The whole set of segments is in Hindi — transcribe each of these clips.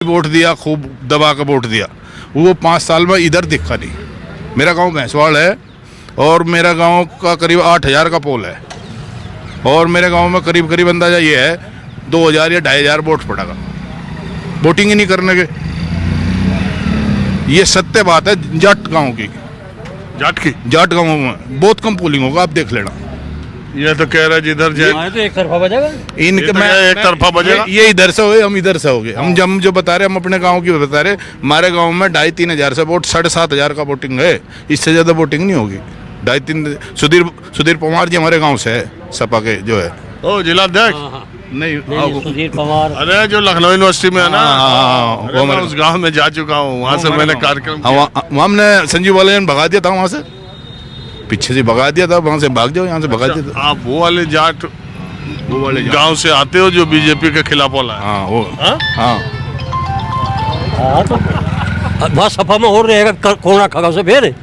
वोट दिया, खूब दबा के वोट दिया, वो 5 साल में इधर दिखा नहीं। मेरा गांव भैंसवाड़ है और मेरा गांव का करीब 8,000 का पोल है और मेरे गांव में करीब करीब अंदाजा ये है 2,000 या 2,500 वोट पड़ेगा वोटिंग ही नहीं करने के। ये सत्य बात है जाट गांव की। जाट गांव में बहुत कम पोलिंग होगा, आप देख लेना। ये तो कह रहा है जिधर जाए तो एक तरफा बजेगा, इनके मैं एक तरफा बजेगा। ये इधर से हो गए, हम इधर से हो गए। हम जब जो बता रहे हम अपने गांव की बता रहे, हमारे गांव में 2,500-3 हज़ार से वोट 7,500 का वोटिंग है, इससे ज्यादा वोटिंग नहीं होगी। 2,500 सुधीर पवार जी हमारे गांव से है, सपा के जो है। ओ जिलाध्यक्ष नहीं सुधीर पवार, अरे जो लखनऊ यूनिवर्सिटी में है ना, वो मैं उस गांव में जा चुका हूँ, वहाँ से मैंने कार्यक्रम किया। हमने संजीव वाले ने भगा दिया था वहाँ से, पीछे से भगा दिया था, वहाँ से भाग जाओ, यहाँ से भगा दिया था। आप वो वाले जाट गांव से आते हो जो बीजेपी के खिलाफ वाला है? हाँ वो हाँ तो बस सपा में और रहेगा कोना खगा से फिर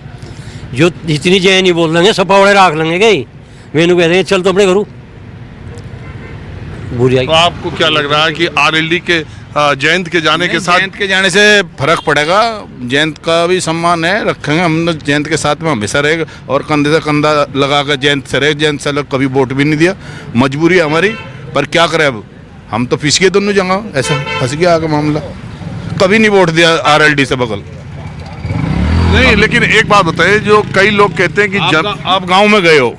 जो जितनी जय नहीं बोल लेंगे सपा वाले राख लेंगे गई। मैंने कह रहे चल तो अपने घरों बुरी। तो आपको क्या लग रहा है कि आरएलडी के जयंत के जाने के साथ? जयंत के जाने से फर्क पड़ेगा, जयंत का भी सम्मान है, रखेंगे हम जयंत के साथ में हमेशा रहेगा और कंधे से कंधा लगा कर जयंत से रहे। जयंत से अलग कभी वोट भी नहीं दिया, मजबूरी है हमारी, पर क्या करें अब, हम तो पिस गए दोनों जगह, ऐसा फंस गया आगे मामला। कभी नहीं वोट दिया आरएलडी से बगल नहीं। लेकिन एक बात बताइए, जो कई लोग कहते हैं कि आप गाँव में गए हो,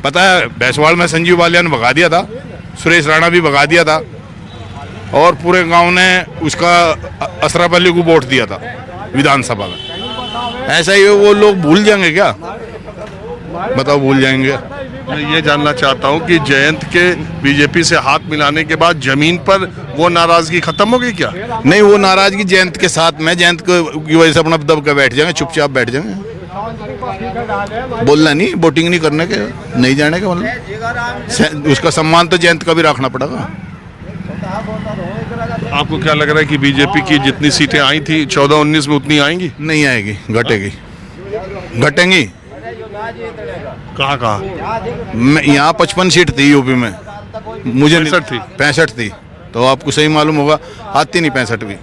पता है भैंसवाड़ में संजीव वालिया ने भगा दिया था, सुरेश राणा भी भगा दिया था और पूरे गांव ने उसका अशरफ अली को वोट दिया था विधानसभा में। ऐसा ही वो लोग भूल जाएंगे क्या, बताओ भूल जाएंगे? मैं ये जानना चाहता हूं कि जयंत के बीजेपी से हाथ मिलाने के बाद जमीन पर वो नाराजगी खत्म हो गई क्या? नहीं, वो नाराजगी जयंत के साथ में, जयंत की वजह से अपना दब के बैठ जाएंगे, चुपचाप बैठ जाएंगे, बोलना नहीं, वोटिंग नहीं करने के, नहीं जाने के, मतलब उसका सम्मान तो जयंत का भी रखना पड़ेगा। आपको क्या लग रहा है कि बीजेपी की जितनी सीटें आई थी 14-19 में उतनी आएंगी? नहीं आएगी, घटेगी, घटेंगी। कहाँ कहाँ? यहाँ 55 सीट थी यूपी में, मुझे 65 थी, तो आपको सही मालूम होगा, आती नहीं 65 भी।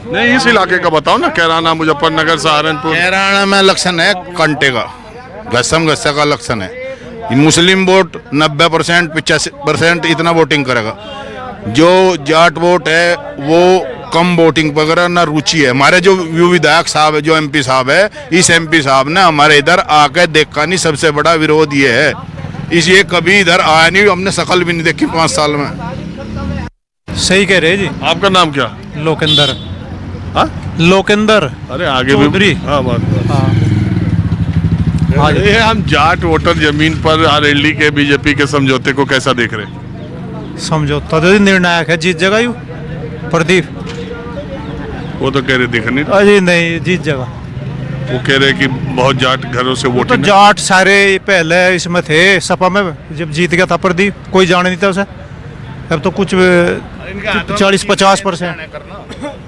नहीं, इस इलाके का बताओ ना, कैराना, मुजफ्फरनगर, सहारनपुर। कैराना में इलेक्शन है कंटे का, घसम घसा का इलेक्शन है। मुस्लिम वोट 90% 85% इतना वोटिंग करेगा। जो जाट वोट है वो कम वोटिंग वगैरह ना रुचि है। हमारे जो विधायक साहब है, जो एमपी साहब है, इस एमपी साहब ने हमारे इधर आके देखा नहीं, सबसे बड़ा विरोध ये है, इसलिए कभी इधर आया नहीं, हमने शकल भी नहीं देखी 5 साल में। सही कह रहे जी। आपका नाम क्या? लोकेंदर। हाँ? लोकेंदर। अरे आगे भी। हाँ, ये हम जाट वोटर जमीन पर आरएलडी के बीजेपी के समझौते को कैसा देख रहे? समझौता तो निर्णायक है, जीत जगह यू प्रदीप। वो तो कह रहे दिख नहीं, अरे नहीं, जीत जगह। वो कह रहे कि बहुत जाट घरों से वोट। तो जाट सारे पहले इसमें थे, सपा में जब जीत गया था प्रदीप, कोई जाने नहीं था उसे। अब तो कुछ 40-50%।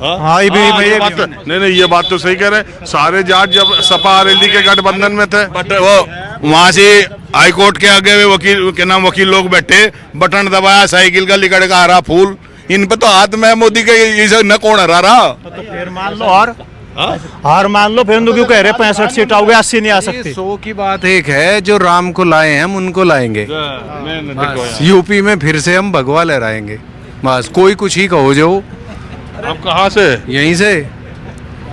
हाँ, ये ये बात तो सही कह रहे। सारे जाट जब सपा आरएलडी के गठबंधन में थे, बट वो वहाँ से हाई कोर्ट के आगे वकील लोग बैठे, बटन दबाया, साइकिल का लिकड़ का हरा फूल, इन पे तो हाथ में मोदी के न कौन हरा रहा। तो फिर मान लो हार मान लो, फिर क्यों कह रहे 65 सीट आओगे, 80 नहीं आ सकती। 100 की बात एक है, जो राम को लाए हैं हम उनको लाएंगे। यूपी में फिर से हम भगवा लहराएंगे, बस। कोई कुछ ही कहो जो। आप कहाँ से? यहीं से।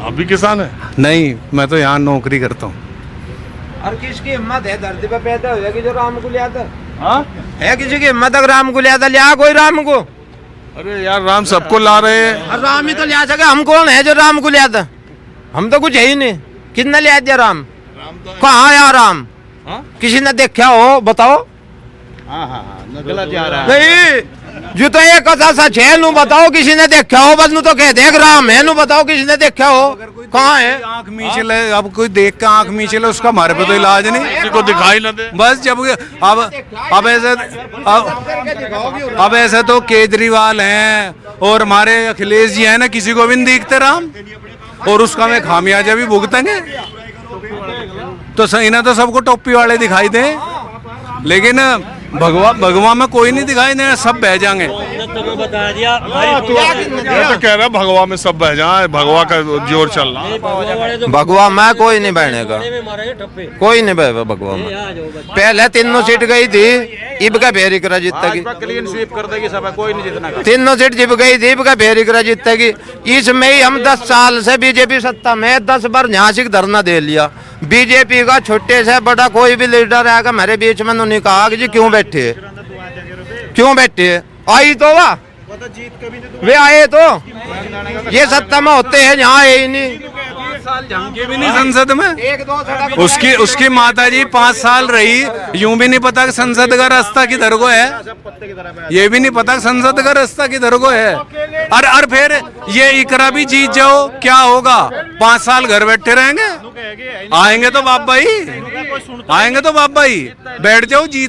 आप भी किसान है? नहीं, मैं तो यहाँ नौकरी करता हूँ। और किसकी हिम्मत है धरती पे पैदा हुआ कि जो राम को लिया था? है किसी की हिम्मत अगर राम को लिया था? लिया कोई राम को? अरे यार, राम सबको ला रहे हैं। राम ही तो लिया सके, हम कौन है जो राम को लिया था? हम तो कुछ है ही नहीं। कितना लिया दिया राम? कहाँ है राम? किसी ने देखा हो बताओ? गलत जा रहा है। नहीं, जो तो एक सच है, नु बताओ किसी ने देखा हो, बस नु तो कह देख राम है, नु बताओ किसी ने देखा हो? कहाँ है? आँख मीचले, अब कोई देख के आँख मीचले, उसका हमारे पे तो इलाज नहीं, किसी को दिखाई ना दे। बस। जब अब ऐसे तो केजरीवाल हैं और हमारे अखिलेश जी हैं ना, किसी को भी नहीं दिखते राम, और उसका मैं खामियाजा भी भुगतेंगे। तो इन्हें तो सबको टोपी वाले दिखाई दे, लेकिन भगवा में कोई नहीं दिखाई दे, सब बह जाएंगे। तुम्हें बता दिया ये तो कह रहा है भगवा में सब बह जाए, भगवा का जोर चल रहा है। भगवा में कोई नहीं बहनेगा, मारेंगे ठप्पे। कोई नहीं बह भगवा में। आ जाओ बस। पहले तीनों सीट गई थी, इब का फेरी करा जीतेगी। क्लीन स्वीप कर देगी सब, कोई नहीं जीतना। तीनों सीट जिब गई थी, इब का फेरी करा जीतेगी। इसमें ही हम 10 साल से बीजेपी सत्ता में 10 बार झांसी का धरना दे लिया। बीजेपी का छोटे से बड़ा कोई भी लीडर आएगा मेरे बीच में, उन्होंने कहा कि जी क्यों बैठे, क्यों बैठे? आई तो वाह, वे आए तो ये सत्ता में होते हैं, यहाँ आए ही नहीं। ये भी नहीं संसद में, उसकी माता जी 5 साल रही, यूं भी नहीं पता कि संसद का रास्ता किधर को है, ये भी नहीं पता कि संसद का रास्ता किधर को है। और फिर ये इकरा भी जीत जाओ, क्या होगा? 5 साल घर बैठे रहेंगे? आएंगे तो बाप भाई, आएंगे तो बाप भाई, बैठ जाओ, जीत